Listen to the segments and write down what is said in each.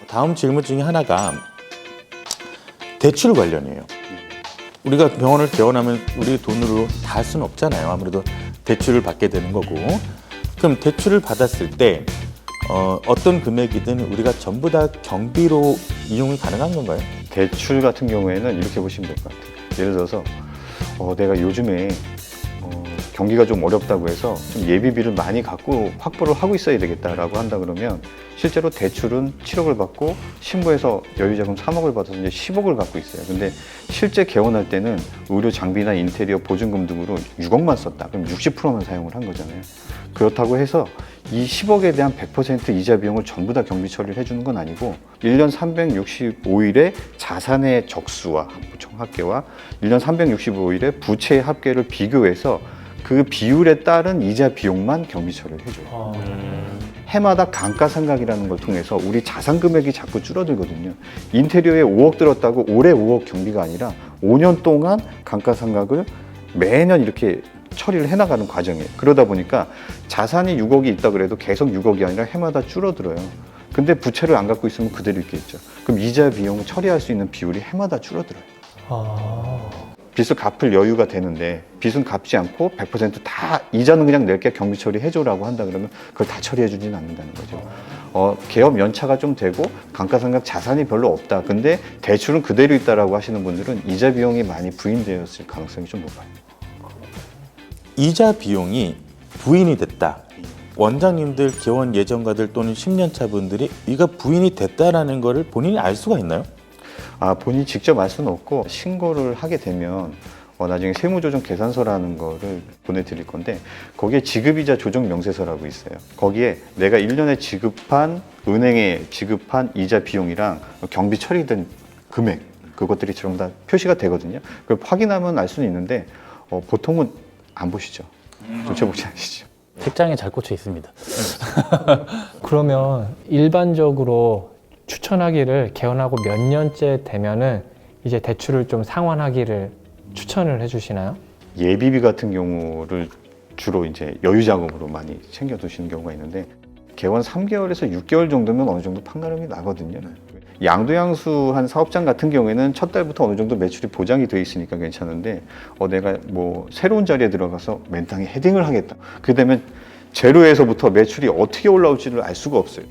다음 질문 중에 하나가 대출 관련이에요. 우리가 병원을 개원하면 우리 돈으로 다 할 수는 없잖아요. 아무래도 대출을 받게 되는 거고. 그럼 대출을 받았을 때 어떤 금액이든 우리가 전부 다 경비로 이용이 가능한 건가요? 대출 같은 경우에는 이렇게 보시면 될 것 같아요. 예를 들어서 내가 요즘에 경기가 좀 어렵다고 해서 좀 예비비를 많이 갖고 확보를 하고 있어야 되겠다라고 한다 그러면 실제로 대출은 7억을 받고 신고해서 여유자금 3억을 받아서 이제 10억을 갖고 있어요. 근데 실제 개원할 때는 의료 장비나 인테리어 보증금 등으로 6억만 썼다. 그럼 60%만 사용을 한 거잖아요. 그렇다고 해서 이 10억에 대한 100% 이자 비용을 전부 다 경비 처리를 해주는 건 아니고 1년 365일의 자산의 적수와 보총 합계와 1년 365일의 부채의 합계를 비교해서 그 비율에 따른 이자 비용만 경비 처리를 해줘요. 해마다 감가상각이라는 걸 통해서 우리 자산 금액이 자꾸 줄어들거든요. 인테리어에 5억 들었다고 올해 5억 경비가 아니라 5년 동안 감가상각을 매년 이렇게 처리를 해나가는 과정이에요. 그러다 보니까 자산이 6억이 있다 그래도 계속 6억이 아니라 해마다 줄어들어요. 근데 부채를 안 갖고 있으면 그대로 있겠죠. 그럼 이자 비용을 처리할 수 있는 비율이 해마다 줄어들어요. 빚을 갚을 여유가 되는데 빚은 갚지 않고 100% 이자는 그냥 낼게 경비 처리해줘라고 한다 그러면 그걸 다 처리해주지는 않는다는 거죠. 개업 연차가 좀 되고 감가상각 자산이 별로 없다. 근데 대출은 그대로 있다라고 하시는 분들은 이자 비용이 많이 부인되었을 가능성이 좀 높아요. 이자 비용이 부인이 됐다. 원장님들, 개원 예정가들 또는 10년차 분들이 이가 부인이 됐다라는 거를 본인이 알 수가 있나요? 본인이 직접 알 수는 없고 신고를 하게 되면 나중에 세무조정계산서라는 거를 보내드릴 건데 거기에 지급이자 조정명세서라고 있어요. 거기에 내가 1년에 은행에 지급한 이자 비용이랑 경비 처리된 금액 그것들이 전부 다 표시가 되거든요. 그걸 확인하면 알 수는 있는데 보통은 안 보시죠. 조차보지 않으시죠. 책장에 잘 꽂혀 있습니다. 그러면 일반적으로 추천하기를 개원하고 몇 년째 되면은 이제 대출을 좀 상환하기를 추천을 해주시나요? 예비비 같은 경우를 주로 이제 여유자금으로 많이 챙겨두시는 경우가 있는데 개원 3개월에서 6개월 정도면 어느 정도 판가름이 나거든요. 양도양수한 사업장 같은 경우에는 첫 달부터 어느 정도 매출이 보장이 돼 있으니까 괜찮은데 내가 뭐 새로운 자리에 들어가서 맨땅에 헤딩을 하겠다. 그게 되면 제로에서부터 매출이 어떻게 올라올지를 알 수가 없어요.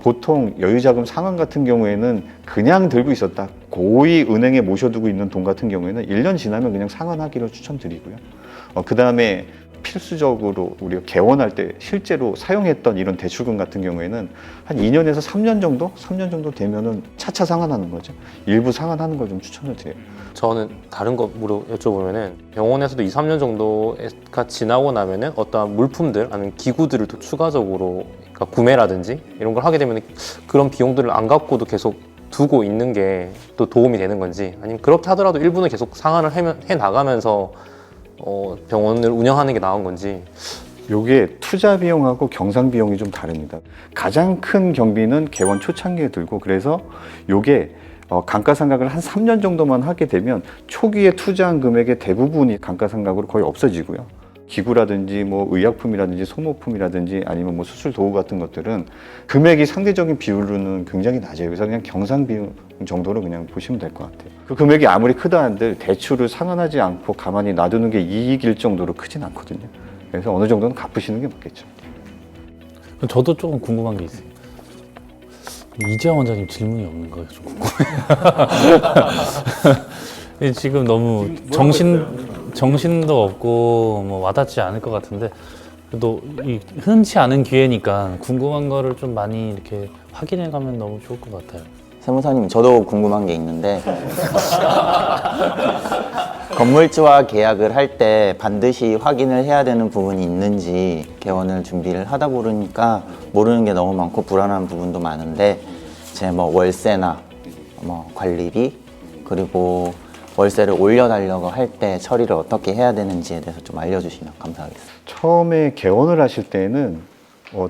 보통 여유자금 상환 같은 경우에는 그냥 들고 있었다. 고이 은행에 모셔두고 있는 돈 같은 경우에는 1년 지나면 그냥 상환하기를 추천드리고요. 그 다음에 필수적으로 우리가 개원할 때 실제로 사용했던 이런 대출금 같은 경우에는 한 2년에서 3년 정도? 3년 정도 되면은 차차 상환하는 거죠. 일부 상환하는 걸 좀 추천을 드려요. 저는 다른 거 여쭤보면은 병원에서도 2, 3년 정도가 지나고 나면은 어떠한 물품들 아니면 기구들을 또 추가적으로 그러니까 구매라든지 이런 걸 하게 되면 그런 비용들을 안 갖고도 계속 두고 있는 게 또 도움이 되는 건지 아니면 그렇게 하더라도 일부는 계속 상환을 해 나가면서 병원을 운영하는 게 나은 건지. 요게 투자 비용하고 경상 비용이 좀 다릅니다. 가장 큰 경비는 개원 초창기에 들고 그래서 요게 감가상각을 한 3년 정도만 하게 되면 초기에 투자한 금액의 대부분이 감가상각으로 거의 없어지고요. 기구라든지 뭐 의약품이라든지 소모품이라든지 아니면 뭐 수술 도구 같은 것들은 금액이 상대적인 비율로는 굉장히 낮아요. 그래서 그냥 경상 비용 정도로 그냥 보시면 될 것 같아요. 그 금액이 아무리 크다 한들 대출을 상환하지 않고 가만히 놔두는 게 이익일 정도로 크진 않거든요. 그래서 어느 정도는 갚으시는 게 맞겠죠. 저도 조금 궁금한 게 있어요. 이재영 원장님 질문이 없는 거예요. 좀 궁금해요. 지금 너무 정신도 없고 뭐 와닿지 않을 것 같은데 그래도 이 흔치 않은 기회니까 궁금한 거를 좀 많이 이렇게 확인해 가면 너무 좋을 것 같아요. 세무사님, 저도 궁금한 게 있는데 건물주와 계약을 할 때 반드시 확인을 해야 되는 부분이 있는지 개원을 준비를 하다 보니까 모르는 게 너무 많고 불안한 부분도 많은데 제 뭐 월세나 뭐 관리비 그리고 월세를 올려달라고 할 때 처리를 어떻게 해야 되는지에 대해서 좀 알려주시면 감사하겠습니다. 처음에 개원을 하실 때는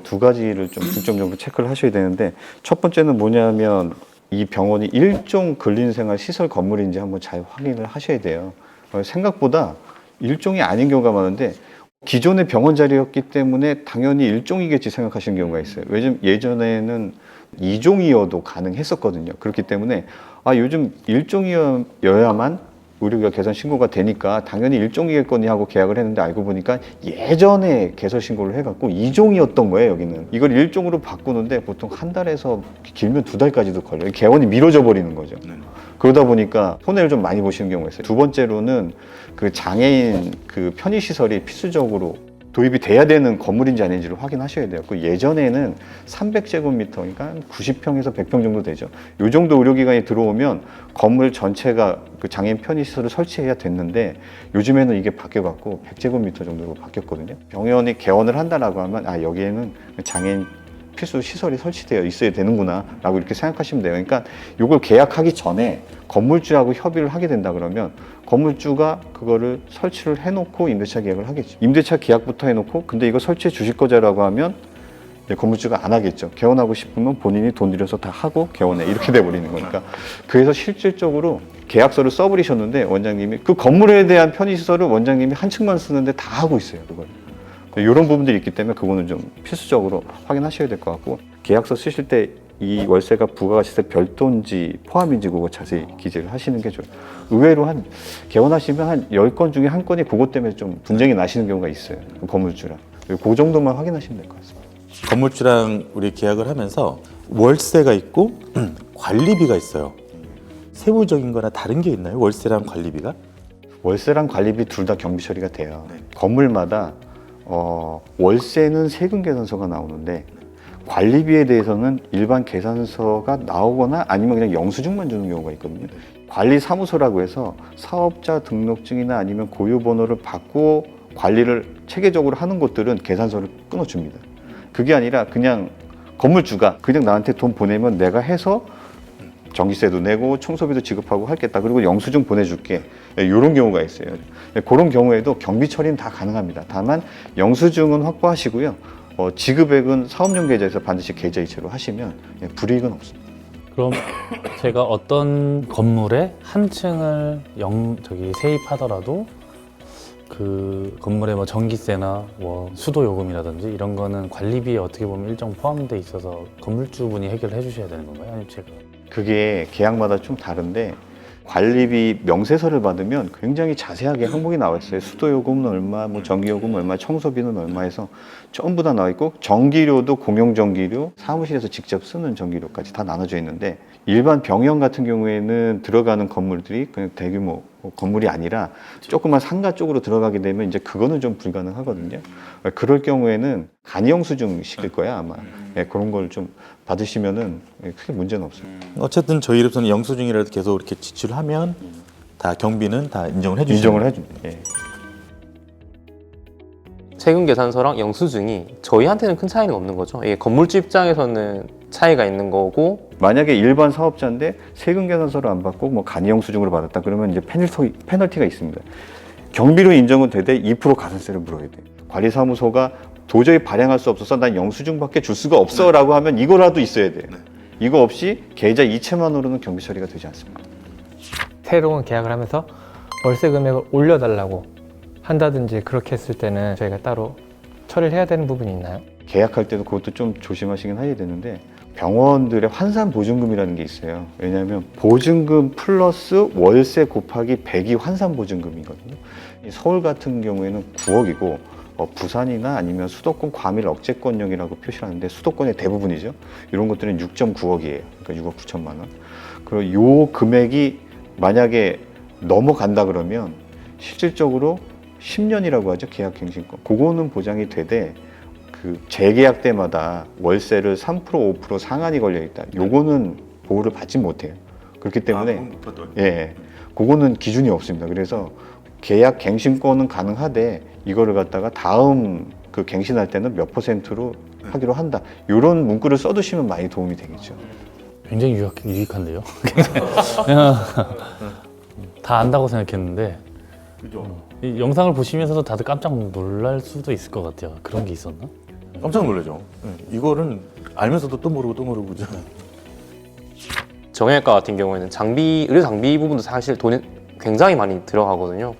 두 가지를 좀 중점적으로 체크를 하셔야 되는데 첫 번째는 뭐냐면 이 병원이 일종 근린생활 시설 건물인지 한번 잘 확인을 하셔야 돼요. 생각보다 일종이 아닌 경우가 많은데 기존의 병원 자리였기 때문에 당연히 일종이겠지 생각하시는 경우가 있어요. 예전에는 2종이어도 가능했었거든요. 그렇기 때문에 요즘 1종이어야만 의료기가 개선 신고가 되니까 당연히 1종이겠거니 하고 계약을 했는데 알고 보니까 예전에 개설 신고를 해갖고 2종이었던 거예요. 여기는 이걸 1종으로 바꾸는데 보통 한 달에서 길면 2달까지도 걸려요. 개원이 미뤄져 버리는 거죠. 그러다 보니까 손해를 좀 많이 보시는 경우가 있어요. 두 번째로는 그 장애인 그 편의시설이 필수적으로 도입이 돼야 되는 건물인지 아닌지를 확인하셔야 돼요. 그 예전에는 300제곱미터, 그러니까 90평에서 100평 정도 되죠. 이 정도 의료기관이 들어오면 건물 전체가 그 장애인 편의시설을 설치해야 됐는데 요즘에는 이게 바뀌어갖고 100제곱미터 정도로 바뀌었거든요. 병원이 개원을 한다라고 하면 여기에는 장애인 필수 시설이 설치되어 있어야 되는구나 라고 이렇게 생각하시면 돼요. 그러니까 이걸 계약하기 전에 건물주하고 협의를 하게 된다 그러면 건물주가 그거를 설치를 해놓고 임대차 계약을 하겠죠. 임대차 계약부터 해놓고 근데 이거 설치해 주실 거자라고 하면 건물주가 안 하겠죠. 개원하고 싶으면 본인이 돈 들여서 다 하고 개원해 이렇게 돼버리는 거니까. 그래서 실질적으로 계약서를 써버리셨는데 원장님이 그 건물에 대한 편의시설을 원장님이 한 층만 쓰는데 다 하고 있어요. 그걸. 이런 부분들이 있기 때문에 그거는 좀 필수적으로 확인하셔야 될 것 같고, 계약서 쓰실 때 이 월세가 부가가치세 별도인지 포함인지 그거 자세히 기재를 하시는 게 좋아요. 의외로 개원하시면 한 10건 중에 한 건이 그것 때문에 좀 분쟁이 나시는 경우가 있어요. 건물주랑. 그 정도만 확인하시면 될 것 같습니다. 건물주랑 우리 계약을 하면서 월세가 있고 관리비가 있어요. 세부적인 거나 다른 게 있나요? 월세랑 관리비가? 월세랑 관리비 둘 다 경비 처리가 돼요. 건물마다 월세는 세금 계산서가 나오는데 관리비에 대해서는 일반 계산서가 나오거나 아니면 그냥 영수증만 주는 경우가 있거든요. 관리사무소라고 해서 사업자 등록증이나 아니면 고유번호를 받고 관리를 체계적으로 하는 곳들은 계산서를 끊어줍니다. 그게 아니라 그냥 건물주가 그냥 나한테 돈 보내면 내가 해서 전기세도 내고 청소비도 지급하고 하겠다. 그리고 영수증 보내줄게. 이런 경우가 있어요. 그런 경우에도 경비 처리는 다 가능합니다. 다만 영수증은 확보하시고요. 지급액은 사업용 계좌에서 반드시 계좌 이체로 하시면 불이익은 없습니다. 그럼 제가 어떤 건물에 한 층을 세입하더라도 그 건물에 뭐 전기세나 뭐 수도 요금이라든지 이런 거는 관리비에 어떻게 보면 일정 포함돼 있어서 건물주분이 해결해 주셔야 되는 건가요? 아니면 제가? 그게 계약마다 좀 다른데 관리비 명세서를 받으면 굉장히 자세하게 항목이 나와 있어요. 수도요금은 얼마, 뭐 전기요금은 얼마, 청소비는 얼마 해서 전부 다 나와 있고 전기료도 공용전기료, 사무실에서 직접 쓰는 전기료까지 다 나눠져 있는데 일반 병영 같은 경우에는 들어가는 건물들이 그냥 대규모 건물이 아니라 조그만 상가 쪽으로 들어가게 되면 이제 그거는 좀 불가능하거든요. 그럴 경우에는 간이영수증식일 거야 아마. 그런 걸 좀 받으시면은 크게 문제는 없어요. 어쨌든 저희로서는 영수증이라도 계속 이렇게 지출하면 다 경비는 다 인정을 해주시죠. 인정을 해줍니다. 예. 세금 계산서랑 영수증이 저희한테는 큰 차이는 없는 거죠. 이게 건물주 입장에서는 차이가 있는 거고, 만약에 일반 사업자인데 세금 계산서를 안 받고 뭐 간이영수증으로 받았다 그러면 이제 페널티가 있습니다. 경비로 인정은 되되 2% 가산세를 물어야 돼요. 관리사무소가 도저히 발행할 수 없어서 난 영수증밖에 줄 수가 없어라고 하면 이거라도 있어야 돼요. 이거 없이 계좌 이체만으로는 경비 처리가 되지 않습니다. 새로운 계약을 하면서 월세 금액을 올려달라고 한다든지 그렇게 했을 때는 저희가 따로 처리를 해야 되는 부분이 있나요? 계약할 때도 그것도 좀 조심하시긴 해야 되는데 병원들의 환산 보증금이라는 게 있어요. 왜냐하면 보증금 플러스 월세 곱하기 100이 환산 보증금이거든요. 서울 같은 경우에는 9억이고 부산이나 아니면 수도권 과밀 억제권령이라고 표시하는데 수도권의 대부분이죠. 이런 것들은 6.9억이에요. 그러니까 6억 9천만 원. 그리고 이 금액이 만약에 넘어간다 그러면 실질적으로 10년이라고 하죠. 계약갱신권. 그거는 보장이 되되 그 재계약 때마다 월세를 3% 5% 상한이 걸려 있다. 요거는 보호를 받지 못해요. 그렇기 때문에 그거는 기준이 없습니다. 그래서 계약 갱신권은 가능하되 이거를 갖다가 다음 그 갱신할 때는 몇 %로 하기로 한다. 이런 문구를 써두시면 많이 도움이 되겠죠. 굉장히 유익한데요. 다 안다고 생각했는데 이 영상을 보시면서도 다들 깜짝 놀랄 수도 있을 것 같아요. 그런 게 있었나? 깜짝 놀라죠. 이거는 알면서도 또 모르고 또 모르고 그죠. 정형외과 같은 경우에는 의료 장비 부분도 사실 돈이 굉장히 많이 들어가거든요.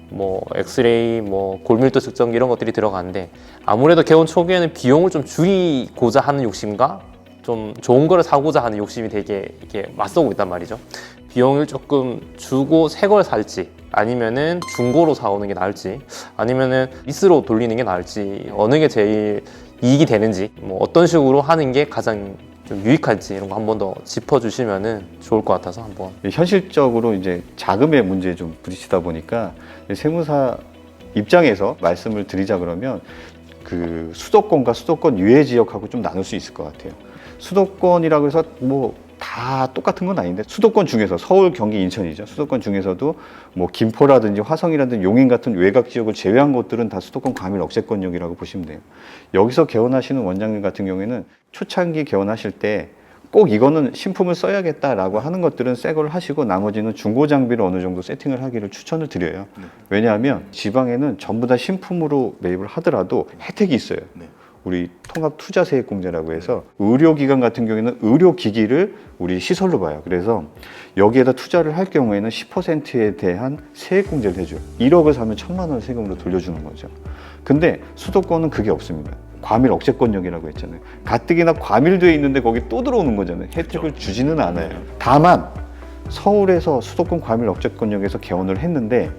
뭐 엑스레이, 뭐 골밀도 측정기 이런 것들이 들어가는데 아무래도 개원 초기에는 비용을 좀 줄이고자 하는 욕심과 좀 좋은 거를 사고자 하는 욕심이 되게 이렇게 맞서고 있단 말이죠. 비용을 조금 주고 새 걸 살지, 아니면은 중고로 사오는 게 나을지, 아니면은 리스로 돌리는 게 나을지, 어느 게 제일 이익이 되는지, 뭐 어떤 식으로 하는 게 가장 좀 유익할지 이런 거 한 번 더 짚어주시면은 좋을 것 같아서 한번. 현실적으로 이제 자금의 문제에 좀 부딪히다 보니까 세무사 입장에서 말씀을 드리자 그러면 그 수도권과 수도권 유예 지역하고 좀 나눌 수 있을 것 같아요. 수도권이라고 해서 뭐 다 똑같은 건 아닌데, 수도권 중에서 서울, 경기, 인천이죠. 수도권 중에서도 뭐 김포라든지 화성이라든지 용인 같은 외곽 지역을 제외한 곳들은 다 수도권 과밀 억제권역이라고 보시면 돼요. 여기서 개원하시는 원장님 같은 경우에는 초창기 개원하실 때 꼭 이거는 신품을 써야겠다라고 하는 것들은 새 걸 하시고 나머지는 중고 장비를 어느 정도 세팅을 하기를 추천을 드려요. 왜냐하면 지방에는 전부 다 신품으로 매입을 하더라도 혜택이 있어요. 우리 통합투자세액공제라고 해서 의료기관 같은 경우에는 의료기기를 우리 시설로 봐요. 그래서 여기에다 투자를 할 경우에는 10%에 대한 세액공제를 해줘요. 1억을 사면 1,000만 원을 세금으로 돌려주는 거죠. 근데 수도권은 그게 없습니다. 과밀 억제권역이라고 했잖아요. 가뜩이나 과밀되어 있는데 거기 또 들어오는 거잖아요. 혜택을 주지는 않아요. 다만 서울에서 수도권 과밀 억제권역에서 개원을 했는데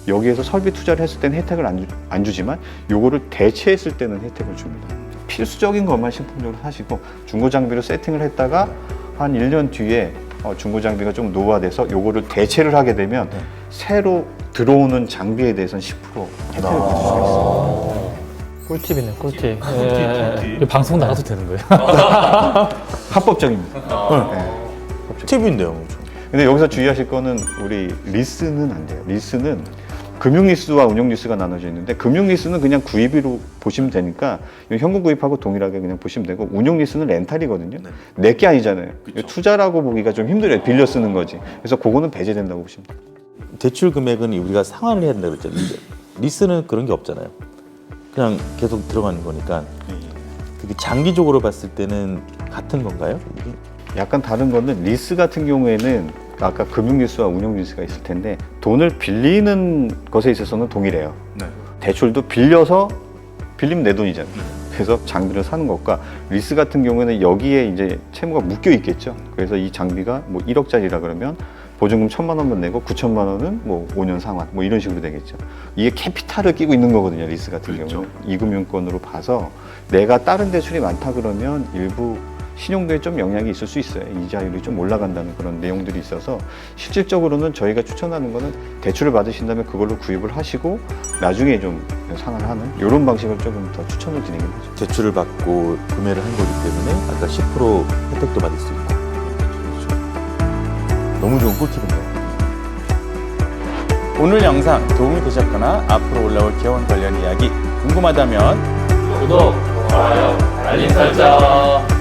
여기에서 설비 투자를 했을 때는 혜택을 안 주지만 요거를 대체했을 때는 혜택을 줍니다. 필수적인 것만 신품적으로 사시고 중고 장비로 세팅을 했다가 한 1년 뒤에 중고 장비가 좀 노화돼서 요거를 대체를 하게 되면 새로 들어오는 장비에 대해서는 10% 혜택을 받을 수가 있습니다. 꿀팁이네, 꿀팁. 이거 방송 나가도 되는 거예요? 합법적입니다. 팁인데요. 엄청. 근데 여기서 주의하실 거는 우리 리스는 안 돼요. 리스는 금융 리스와 운용 리스가 나눠져 있는데, 금융 리스는 그냥 구입으로 보시면 되니까 현금 구입하고 동일하게 그냥 보시면 되고, 운용 리스는 렌탈이거든요. 내 게 아니잖아요. 투자라고 보기가 좀 힘들어요. 빌려 쓰는 거지. 그래서 그거는 배제된다고 보시면 돼요. 대출 금액은 우리가 상환을 해야 된다고 그랬잖아요. 리스는 그런 게 없잖아요. 그냥 계속 들어가는 거니까. 그게 장기적으로 봤을 때는 같은 건가요? 이게? 약간 다른 거는 리스 같은 경우에는 아까 금융 리스와 운용 리스가 있을 텐데, 돈을 빌리는 것에 있어서는 동일해요. 대출도 빌리면 내 돈이잖아요. 그래서 장비를 사는 것과, 리스 같은 경우에는 여기에 이제 채무가 묶여 있겠죠. 그래서 이 장비가 뭐 1억짜리라 그러면 보증금 1,000만 원만 내고 9천만 원은 뭐 5년 상환 뭐 이런 식으로 되겠죠. 이게 캐피탈을 끼고 있는 거거든요. 리스 같은 경우는 이금융권으로 봐서 내가 다른 대출이 많다 그러면 일부 신용도에 좀 영향이 있을 수 있어요. 이자율이 좀 올라간다는 그런 내용들이 있어서, 실질적으로는 저희가 추천하는 거는 대출을 받으신다면 그걸로 구입을 하시고 나중에 좀 상환하는 이런 방식을 조금 더 추천을 드리긴 하죠. 대출을 받고 구매를 한 거기 때문에 아까 10% 혜택도 받을 수 있고. 너무 좋은 꿀팁인데요. 오늘 영상 도움이 되셨거나 앞으로 올라올 개원 관련 이야기 궁금하다면 구독, 좋아요, 알림 설정.